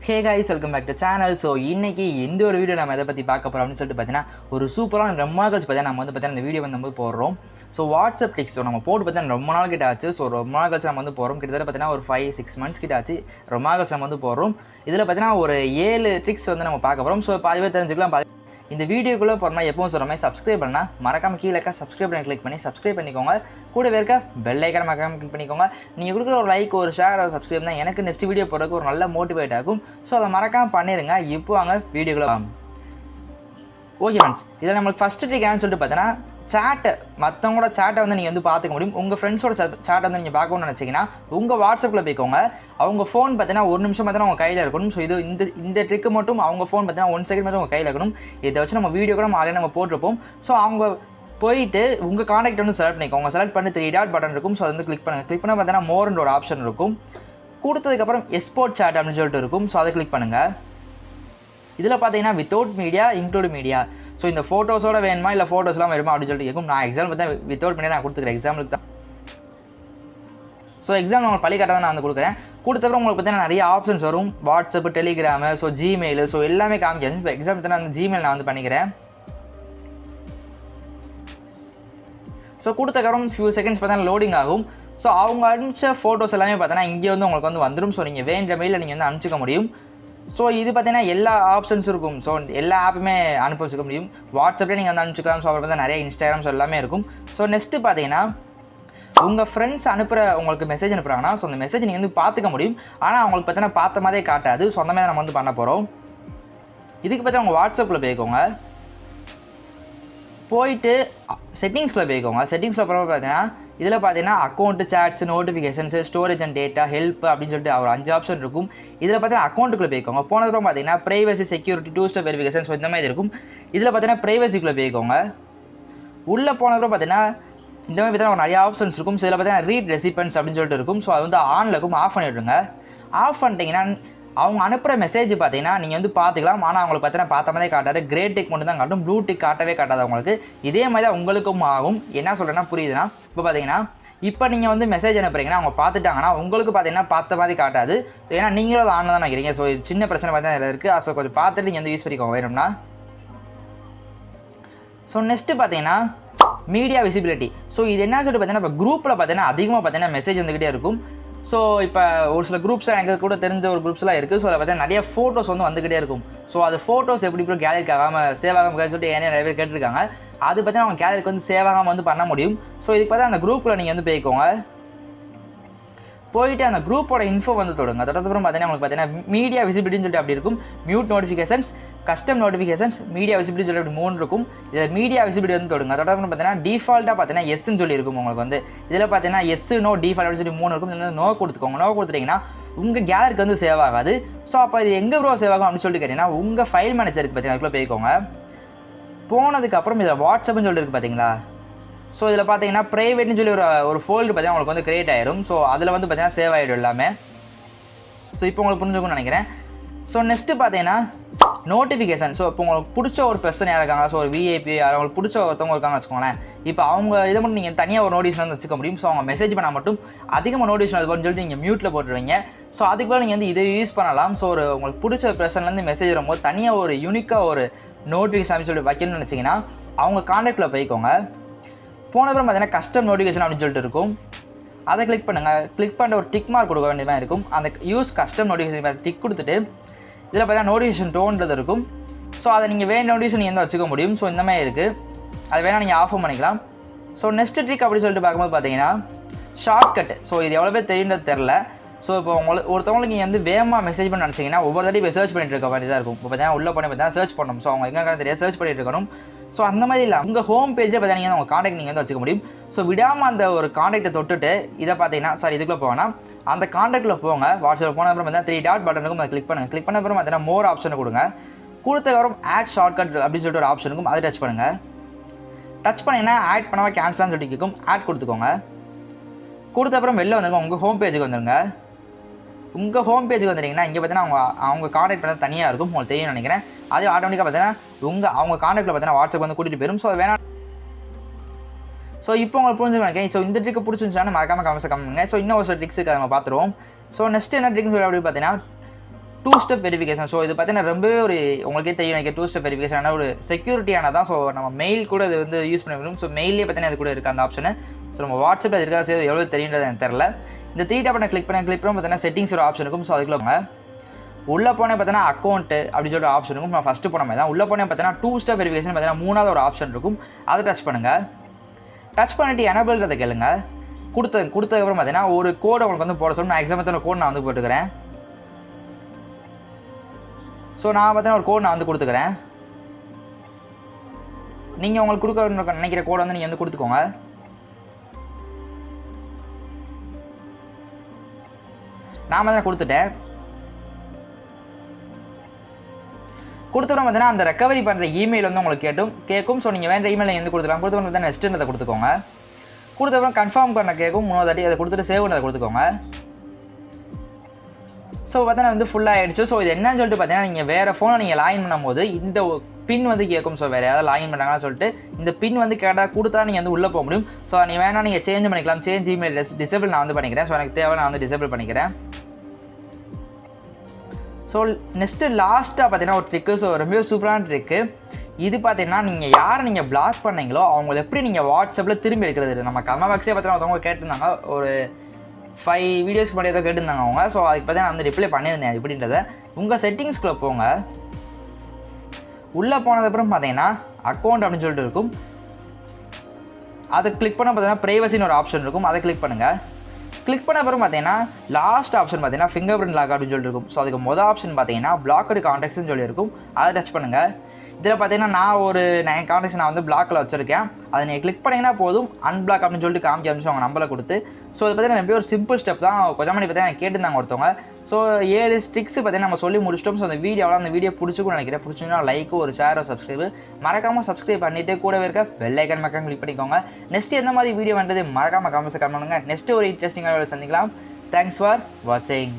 Hey guys, welcome back to channel. So இன்னைக்கு இந்த ஒரு வீடியோ நம்ம எதை பற்றி பார்க்க போகிறோம் அப்படின்னு சொல்லிட்டு பார்த்தீங்கன்னா ஒரு சூப்பரான ரொம்ப நாள் கழிச்சு பார்த்தீங்கன்னா நம்ம வந்து பார்த்தீங்கன்னா இந்த வீடியோ வந்து நம்ம போடுறோம். ஸோ வாட்ஸ்அப் டிக்ஸ் நம்ம போட்டு பார்த்தீங்கன்னா ரொம்ப நாள் கிட்ட ஆச்சு. ஸோ ரொம்ப நாள் கழிச்சு நம்ம வந்து போகிறோம். கிட்டத்தட்ட பார்த்தீங்கன்னா ஒரு 5-6 months கிட்ட ஆச்சு. ரொம்ப நாள் கழிச்சு நம்ம வந்து போடுறோம். இதில் பார்த்தீங்கன்னா ஒரு 7 ட்ரிக்ஸ் வந்து நம்ம பார்க்க போகிறோம். ஸோ பாதிவே தெரிஞ்சுக்கலாம். இந்த வீடியோக்குள்ளே போகிறோம்னா எப்பவும் சொல்கிற மாதிரி சப்ஸ்கிரைப் பண்ணால் மறக்காமல் கீழே இருக்க சப்ஸ்கிரைப் பண்ணி கிளிக் பண்ணி சப்ஸ்கிரைப் பண்ணிக்கோங்க. கூடவே இருக்க பெல் ஐக்கான மறக்காமல் கிளிக் பண்ணிக்கோங்க. நீங்கள் கொடுக்குற ஒரு லைக், ஒரு ஷேர், ஒரு சப்ஸ்கிரைப் தான் எனக்கு நெக்ஸ்ட் வீடியோ போகிறதுக்கு ஒரு நல்ல மோட்டிவேட் ஆகும். ஸோ அதை மறக்காமல் பண்ணிடுங்க. இப்போ வாங்க வீடியோக்குள்ளே ஓகே ஃப்ரெண்ட்ஸ், இதில் நம்மளுக்கு ஃபஸ்ட்டு ட்ரிக் என்னன்னு சொல்லிட்டு பார்த்தீங்கன்னா சேட்டை, மற்றவங்களோட சேட்டை வந்து நீங்கள் வந்து பார்த்துக்க முடியும். உங்கள் ஃப்ரெண்ட்ஸோட சேட்டை வந்து நீங்கள் பார்க்கணும்னு நினச்சிங்கன்னா உங்கள் வாட்ஸ்அப்பில் போய்க்கோங்க. அவங்க ஃபோன் பார்த்தீங்கன்னா ஒரு நிமிஷம் பார்த்தீங்கன்னா அவங்க கையில் இருக்கணும். ஸோ இது இந்த ட்ரிக்கு மட்டும் அவங்க ஃபோன் பார்த்தீங்கன்னா 1 செகண்ட் மட்டும் உங்கள் கையில் இருக்கணும். இதை வச்சு நம்ம வீடியோ கூட ஆல்ரெடி நம்ம போட்டிருப்போம். ஸோ அவங்க போயிட்டு உங்கள் காண்டாக்ட் வந்து செலக்ட் பண்ணிக்கோங்க. செலக்ட் பண்ணி 3 டாட் பட்டன் இருக்கும். ஸோ அது வந்து கிளிக் பண்ணுங்கள். கிளிக் பண்ணால் பார்த்தீங்கன்னா மோர்ன்ற ஒரு ஆப்ஷன் இருக்கும். கொடுத்ததுக்கப்புறம் எக்ஸ்போர்ட் சேட் அப்படின்னு சொல்லிட்டு இருக்கும். ஸோ அதை கிளிக் பண்ணுங்கள். இதில் பார்த்தீங்கன்னா without media, include media. So இந்த ஃபோட்டோஸோட வேணுமா இல்லை ஃபோட்டோஸ்லாம் வேணுமா அப்படின்னு சொல்லிட்டு கேட்கும். நான் எக்ஸாம்பிள் பார்த்தா வித்தவுட் மீடியா நான் கொடுத்துக்கிறேன் எக்ஸாம்பிளுக்கு தான். ஸோ எக்ஸாம்பிள் உங்களுக்கு பள்ளிக்காட்ட தான் நான் வந்து கொடுக்குறேன். கொடுத்தப்பறம் உங்களுக்கு பார்த்தீங்கன்னா நிறைய ஆப்ஷன்ஸ் வரும். WhatsApp, Telegram, so Gmail, so எல்லாமே காமிக்காது. இப்போ எக்ஸாம்பிள் தான் அந்த ஜிமெயில் நான் வந்து பண்ணிக்கிறேன். ஸோ கொடுத்தக்கப்புறம் ஃபியூ செகண்ட்ஸ் பார்த்தீங்கன்னா லோடிங் ஆகும். ஸோ அவங்க அனுப்பிச்ச ஃபோட்டோஸ் எல்லாமே பார்த்தீங்கன்னா இங்கே வந்து உங்களுக்கு வந்து வந்துடும். ஸோ நீங்கள் வேண்ட மெயிலில் நீங்கள் வந்து அனுப்பிச்சிக்க முடியும். ஸோ இது பார்த்தீங்கன்னா எல்லா ஆப்ஷன்ஸ் இருக்கும். ஸோ எல்லா ஆப்புமே அனுப்பி வச்சுக்க முடியும். வாட்ஸ்அப்லேயே நீங்கள் வந்து அனுப்பிச்சிக்கலாம். ஸோ அப்புறம் பார்த்தா நிறைய இன்ஸ்டாகிராம்ஸ் எல்லாமே இருக்கும். ஸோ நெக்ஸ்ட்டு பார்த்தீங்கன்னா உங்கள் ஃப்ரெண்ட்ஸ் அனுப்புகிற உங்களுக்கு மெசேஜ் அனுப்புகிறாங்கன்னா ஸோ அந்த மெசேஜ் நீங்கள் வந்து பார்த்துக்க முடியும். ஆனால் அவங்களுக்கு பார்த்தீங்கன்னா பார்த்த மாதிரியே காட்டாது. ஸோ அந்த மாதிரி நம்ம வந்து பண்ண போகிறோம். இதுக்கு பார்த்தா உங்கள் வாட்ஸ்அப்பில் போய்க்கோங்க. போயிட்டு செட்டிங்ஸில் போய்க்கோங்க. செட்டிங்ஸில் அப்புறம் பார்த்தீங்கன்னா இதில் பார்த்தீங்கன்னா account, shades, notifications, storage and data, help அப்படின்னு சொல்லிட்டு ஒரு 5 ஆப்ஷன் இருக்கும். இதில் பார்த்தீங்கன்னா அக்கௌண்ட்டுக்குள்ளே போய்க்கோங்க. போனதுக்கப்புறம் பார்த்தீங்கன்னா privacy, security, 2 step verification, so இந்த மாதிரி இருக்கும். இதில் பார்த்தீங்கன்னா ப்ரைவசிக்குள்ளே போய்க்கோங்க. உள்ளே போனதுக்கப்புறம் பார்த்தீங்கன்னா இந்த மாதிரி பார்த்தீங்கன்னா நிறைய ஆப்ஷன்ஸ் இருக்கும். ஸோ இதில் பார்த்தீங்கன்னா ரீட் ரெசிபென்ட்ஸ் அப்படின்னு சொல்லிட்டு இருக்கும். ஸோ அது வந்து ஆனில் இருக்கும். ஆஃப் பண்ணிவிடுங்க. ஆஃப் பண்ணிட்டீங்கன்னா அவங்க அனுப்புகிற மெசேஜ் பார்த்தீங்கன்னா நீங்கள் வந்து பார்த்துக்கலாம். ஆனால் அவங்களுக்கு பார்த்தீங்கன்னா பார்த்த மாதிரி காட்டாது. கிரே டிக் மட்டும் தான் காட்டும். ப்ளூ டிக் காட்டவே காட்டாது அவங்களுக்கு. இதே மாதிரி தான் உங்களுக்கும் ஆகும். என்ன சொல்கிறேன்னா புரியுதுன்னா இப்போ பார்த்தீங்கன்னா இப்போ நீங்கள் வந்து மெசேஜ் அனுப்புறீங்கன்னா அவங்க பார்த்துட்டாங்கன்னா உங்களுக்கு பார்த்தீங்கன்னா பார்த்த மாதிரி காட்டாது. ஏன்னா நீங்களும் அதை ஆனில் தான் நினைக்கிறீங்க. ஸோ சின்ன பிரச்சனை பார்த்தீங்கன்னா இதில் இருக்குது. ஸோ கொஞ்சம் பார்த்துட்டு நீங்கள் வந்து யூஸ் பண்ணிக்கோங்க வேணும்னா. ஸோ நெக்ஸ்ட்டு பார்த்தீங்கன்னா மீடியா விசிபிலிட்டி. ஸோ இது என்ன சொல்லிட்டு பார்த்தீங்கன்னா இப்போ குரூப்பில் பார்த்தீங்கன்னா அதிகமாக பார்த்தீங்கன்னா மெசேஜ் வந்துக்கிட்டே இருக்கும். ஸோ இப்போ ஒரு சில குரூப்ஸ்லாம் எனக்கு கூட தெரிஞ்ச ஒரு குரூப்ஸ்லாம் இருக்குது. ஸோ அதில் பார்த்தீங்கன்னா நிறைய ஃபோட்டோஸ் வந்து வந்துக்கிட்டே இருக்கும். ஸோ அது ஃபோட்டோஸ் எப்படி இப்போ கேலரிக்கு ஆகாமல் சேவ் ஆகாமல் சொல்லிட்டு ஏன்னா நிறைய பேர் கேட்டிருக்காங்க. அது பார்த்தீங்கன்னா அவங்க கேலரிக்கு வந்து சேவ் ஆகாமல் வந்து பண்ண முடியும். ஸோ இதுக்கு பார்த்தா அந்த குரூப்பில் நீங்கள் வந்து போய்க்கோங்க. போயிட்டு அந்த குரூப்போட இன்ஃபோ வந்து தொடுங்க. தொடர்ந்து பார்த்தீங்கன்னா உங்களுக்கு பார்த்தீங்கன்னா மீடியா விசிபிலிட்டின்னு சொல்லிட்டு அப்படி இருக்கும். Mute notifications, custom notifications, media visibility சொல்லி அப்படி 3 இருக்கும். இதில் மீடியா விசிபிலிட்டி வந்து தொடுங்க. தொடர்ந்து பார்த்தீங்கன்னா டிஃபால்ட்டாக பார்த்தீங்கன்னா எஸ்ன்னு சொல்லி இருக்கும் உங்களுக்கு வந்து. இதில் பார்த்தீங்கன்னா எஸ், நோ, டிஃபால்ட் அப்படின்னு சொல்லி 3 இருக்கும். இதில் நோ கொடுத்துக்கோங்க. நோ கொடுத்துட்டிங்கன்னா உங்கள் கேலரிக்கு வந்து சேவ் ஆகாது. ஸோ அப்போ இது எங்கே ப்ரோ சேவ் ஆகும் அப்படின்னு சொல்லிட்டு கேட்டிங்கன்னா உங்கள் ஃபைல் மேனேஜருக்கு பார்த்தீங்கன்னா அதுக்குள்ளே போய்க்கோங்க. போனதுக்கப்புறம் இதில் வாட்ஸ்அப்னு சொல்லிட்டு இருக்குது பார்த்தீங்களா. ஸோ இதில் பார்த்தீங்கன்னா ப்ரைவேட்னு சொல்லி ஒரு ஃபோல்டு பார்த்தீங்கன்னா உங்களுக்கு வந்து கிரியேட் ஆயிரும். ஸோ அதில் வந்து பார்த்தீங்கன்னா சேவ் ஆகிடும் எல்லாமே. ஸோ இப்போ உங்களுக்கு புரிஞ்சுக்கணும்னு நினைக்கிறேன். ஸோ நெக்ஸ்ட்டு பார்த்தீங்கன்னா நோட்டிஃபிகேஷன். ஸோ இப்போ உங்களுக்கு பிடிச்ச ஒரு பர்சன் யார் இருக்காங்க, ஸோ ஒரு விஐபி யார் உங்களுக்கு பிடிச்ச ஒருத்தவங்க இருக்காங்கன்னு வச்சுக்கோங்களேன். இப்போ அவங்க இதை மட்டும் நீங்கள் தனியாக ஒரு நோட்டிஃபிகேஷன் வந்து வச்சுக்க முடியும். ஸோ அவங்க மெசேஜ் பண்ணால் மட்டும் அதிகமாக நோட்டிஃபிகேஷன் அது பண்ணி சொல்லிட்டு நீங்கள் மியூட்டில் போட்டுருவீங்க. ஸோ அதுக்கு மேலே நீங்கள் வந்து இதை யூஸ் பண்ணலாம். ஸோ ஒரு உங்களுக்கு பிடிச்ச பர்சன்லேருந்து மெசேஜ் வரும்போது தனியாக ஒரு யூனிக்காக ஒரு நோட்டிஃபிகேஷன் அப்படின்னு சொல்லி வைக்கணும்னு நினச்சிங்கன்னா அவங்க கான்டாக்டில் போய்க்கோங்க. போனப்புறம் பார்த்தீங்கன்னா கஸ்டம் நோட்டிஃபிகேஷன் அப்படின்னு சொல்லிட்டு இருக்கும். அதை கிளிக் பண்ணுங்கள். கிளிக் பண்ணிட்டு ஒரு டிக் மார்க் கொடுக்க வேண்டியதாக இருக்கும். அந்த யூஸ் கஸ்டம் நோட்டிஃபிகேஷன் டிக் கொடுத்துட்டு இதில் பார்த்தீங்கன்னா நோட்டிஃபிகேஷன் டோன்றது இருக்கும். ஸோ அதை நீங்கள் வேணும் நோட்டிஃபிகேஷன் நீங்கள் வந்து வச்சுக்க முடியும். ஸோ இந்த மாதிரி இருக்குது. அது வேணால் நீங்கள் ஆஃப் பண்ணிக்கலாம். ஸோ நெக்ஸ்ட் ட்ரிக் அப்படி சொல்லிட்டு பார்க்கும்போது பார்த்தீங்கன்னா ஷார்ட்கட். ஸோ இது எவ்வளோ பேர் தெரியுன்றது தெரில. ஸோ இப்போ ஒருத்தவங்களுக்கு நீங்கள் வந்து வேகமாக மெசேஜ் பண்ண நினச்சிங்கன்னா ஒவ்வொரு தடவை இப்போ சர்ச் பண்ணிட்டு இருக்க மாதிரி தான் இருக்கும். இப்போ பார்த்தீங்கன்னா உள்ளே போன பார்த்தீங்கன்னா சர்ச் பண்ணணும். ஸோ அவங்க எங்கே தெரியாது சர்ச் பண்ணிட்டு இருக்கணும். ஸோ அந்த மாதிரி இல்லை, உங்கள் ஹோம் பேஜில் பார்த்தீங்கன்னா உங்கள் காண்டாக்ட் நீங்கள் வந்து வச்சுக்க முடியும். ஸோ விடாமல் அந்த ஒரு காண்டாக்டை தொட்டுட்டு இதை பார்த்தீங்கன்னா சார் இதுக்குள்ளே போவேன்னா அந்த காண்டாக்டில் போங்க. வாட்ஸ்அப்பில் போன அப்புறம் பார்த்தீங்கன்னா 3 டாட் பட்டன் இருக்கும். அதை கிளிக் பண்ணுங்கள். கிளிக் பண்ண அப்புறம் பார்த்தீங்கன்னா மோர் ஆப்ஷனை கொடுங்க. கொடுத்தக்கப்புறம் ஆட் ஷார்ட்கட் அப்படின்னு சொல்லிட்டு ஒரு ஆப்ஷன் இருக்கும். அதை டச் பண்ணுங்கள். டச் பண்ணிங்கன்னா ஆட் பண்ணாமல் கேன்சலான்னு சொல்லிட்டு கேட்கும். ஆட் கொடுத்துக்கோங்க. கொடுத்த அப்புறம் வெளில வந்துருங்க. உங்கள் ஹோம் பேஜுக்கு வந்துடுங்க. உங்கள் ஹோம் பேஜுக்கு வந்துட்டிங்கன்னா இங்கே பார்த்தீங்கன்னா அவங்க காண்டாக்ட் பண்ண தனியாக இருக்கும். உங்களுக்கு தெரியும் நினைக்கிறேன். அதே ஆட்டோமேட்டிக்காக பார்த்தீங்கன்னா அவங்க காண்டாக்டில் பார்த்தீங்கன்னா வாட்ஸ்அப் வந்து கூட்டிகிட்டு போயிடும். ஸோ வேணாம். ஸோ இப்போ உங்களுக்கு புரிஞ்சுக்க நினைக்கிறேன். ஸோ இந்த ட்ரிக்கு பிடிச்சிருந்துச்சுன்னா மறக்காமல் கமெண்ட்ஸ் கமெண்ட் பண்ணுங்க. ஸோ இன்னும் ஒரு சில ட்ரிக்ஸுக்கு நம்ம பார்த்துருவோம். ஸோ நெக்ஸ்ட் என்ன ட்ரிக்ஸ் அப்படின்னு பார்த்தீங்கன்னா டூ ஸ்டெப் வெரிஃபிகேஷன். ஸோ இது பார்த்தீங்கன்னா ரொம்பவே ஒரு உங்களுக்கே தெரியும் எனக்கு டூ ஸ்டெப் வெரிஃபிகேஷன் ஒரு செக்யூரிட்டியானதான். ஸோ நம்ம மெயில் கூட இது வந்து யூஸ் பண்ண முடியும். ஸோ மெயிலே பார்த்தீங்கன்னா அது கூட இருக்குது அந்த ஆப்ஷனு. ஸோ நம்ம வாட்ஸ்அப்பில் இருக்கா செய்ய எவ்வளோ தெரியுன்றது எனக்கு தெரில. இந்த 3 டாப் கிளிக் பண்ண பார்த்தீங்கன்னா செட்டிங்ஸ் ஒரு ஆப்ஷன் இருக்கும். ஸோ அதுக்குள்ள உள்ளே போனே பார்த்தீங்கன்னா அக்கௌண்ட்டு அப்படின்னு சொல்லிட்டு ஆப்ஷன் இருக்கும். நான் ஃபஸ்ட்டு போன மாதிரி தான் உள்ளே போனே பார்த்தீங்கன்னா டூ ஸ்டெப் வெரிஃபிகேஷன் பார்த்தீங்கன்னா 3வது ஒரு ஆப்ஷன் இருக்கும். அதை டச் பண்ணுங்கள். டச் பண்ணிட்டு எனபிள்ன்றதை கேளுங்க. கொடுத்ததுக்கப்புறம் பார்த்தீங்கன்னா ஒரு கோடு உங்களுக்கு வந்து போட சொல்லணும். நான் எக்ஸாம்பிள் கோட் நான் வந்து போட்டுக்கிறேன். ஸோ நான் பார்த்தீங்கன்னா ஒரு கோட் நான் வந்து கொடுத்துக்கிறேன். நீங்கள் உங்களுக்கு கொடுக்க நினைக்கிற கோடை வந்து நீங்கள் வந்து கொடுத்துக்கோங்க. நான் தான் கொடுத்துட்டேன். கொடுத்தோம் பார்த்தீங்கன்னா அந்த ரெக்கவரி பண்ணுற இமெயில் வந்து உங்களுக்கு கேட்கும். ஸோ நீங்கள் வேண்ட இமெயில் வந்து கொடுத்துக்கலாம். கொடுத்தவங்க பார்த்தீங்கன்னா நெக்ஸ்ட்டுன்றதை கொடுத்துக்கோங்க. கொடுத்தப்பறம் கன்ஃபார்ம் பண்ண கேட்கும். 3வது தாட்டி அதை கொடுத்துட்டு சேவ் பண்ணதை கொடுத்துக்கோங்க. ஸோ பார்த்தீங்கன்னா வந்து ஃபுல்லாக ஆகிடுச்சு. ஸோ இது என்னன்னு சொல்லிட்டு பார்த்தீங்கன்னா நீங்கள் வேறு ஃபோனை நீங்கள் லாகின் பண்ணும்போது இந்த பின் வந்து கேட்கும். ஸோ வேறு யாராவது லாகின் பண்ணுறாங்கன்னு சொல்லிட்டு இந்த பின் வந்து கேட்டால் கொடுத்தா நீங்கள் வந்து உள்ளே போக முடியும். ஸோ நீங்கள் வேணால் நீங்கள் சேஞ்ச் பண்ணிக்கலாம். சேஞ்ச் இமெயில் டிசேபிள் நான் வந்து பண்ணிக்கிறேன். ஸோ எனக்கு தேவை நான் வந்து டிசேபிள் பண்ணிக்கிறேன். ஸோ நெக்ஸ்ட்டு லாஸ்ட்டாக பார்த்தீங்கன்னா ஒரு ட்ரிக்கு. ஸோ ரொம்ப சூப்பரான ட்ரிக்கு இது. பார்த்தீங்கன்னா நீங்கள் யாரை நீங்கள் பிளாக் பண்ணீங்களோ அவங்களை எப்படி நீங்கள் வாட்ஸ்அப்பில் திரும்பி எடுக்கிறது. நம்ம கமெண்ட் பாக்ஸே பார்த்தீங்கன்னா ஒருத்தவங்க கேட்டிருந்தாங்க. ஒரு 5 வீடியோஸ்க்கு முன்னாடி ஏதோ கேட்டிருந்தாங்க அவங்க. ஸோ அதுக்கு பார்த்தீங்கன்னா நான் வந்து ரிப்ளை பண்ணியிருந்தேன் எப்படின்றத. உங்கள் செட்டிங்ஸ்குள்ளே போங்க. உள்ளே போனதுக்கப்புறம் பார்த்தீங்கன்னா அக்கௌண்ட் அப்படின்னு சொல்லிட்டு இருக்கும். அதை கிளிக் பண்ண பார்த்தீங்கன்னா ப்ரைவசின்னு ஒரு ஆப்ஷன் இருக்கும். அதை கிளிக் பண்ணுங்கள். கிளிக் பண்ண அப்புறம் பார்த்தீங்கன்னா லாஸ்ட் ஆப்ஷன் பார்த்தீங்கன்னா ஃபிங்கர் பிரிண்ட் லாக் அப்படின்னு சொல்லிட்டு இருக்கும். ஸோ அதுக்கு மொதல் ஆப்ஷன் பார்த்தீங்கன்னா பிளாக்டு கான்டாக்ட்ஸ்னு சொல்லியிருக்கும். அதை டச் பண்ணுங்கள். இதில் பார்த்தீங்கன்னா நான் ஒரு 9 கான்டாக்ட்ஸ் நான் வந்து பிளாக்கில் வச்சுருக்கேன். அதை நீங்கள் கிளிக் பண்ணிங்கன்னா போதும் அன்பிளாக் அப்படின்னு சொல்லிட்டு காமிக்க ஆரம்பிச்சு அவங்க நம்பரை கொடுத்து. ஸோ இது பார்த்தீங்கன்னா எப்படி ஒரு சிம்பிள் ஸ்டெப் தான். கொஞ்சம் மணி பார்த்தீங்கன்னா கேட்டிருந்தாங்க ஒருத்தவங்க. ஸோ 7 ஸ்ட்ரிக்ஸ் பார்த்தீங்கன்னா நம்ம சொல்லி முடிச்சிட்டோம். ஸோ அந்த வீடியோ பிடிச்சிக்கும் நினைக்கிறேன். பிடிச்சிங்கன்னா லைக்கு ஒரு ஷேர் ஒரு சப்ஸ்கிரைபு மறக்காமல் சப்ஸ்கிரைப் பண்ணிவிட்டு கூடவே இருக்க பெல் ஐக்கான் மறக்காம கிளிக் பண்ணிக்கோங்க. நெக்ஸ்ட் எந்த மாதிரி வீடியோ பண்ணுறது மறக்காமல் கமெண்ட்ஸ் கமெண்ட் பண்ணுங்கள். நெக்ஸ்ட் ஒரு இன்ட்ரெஸ்டிங்கான வீடியோ சந்திக்கலாம். தேங்க்ஸ் ஃபார் வாட்சிங்.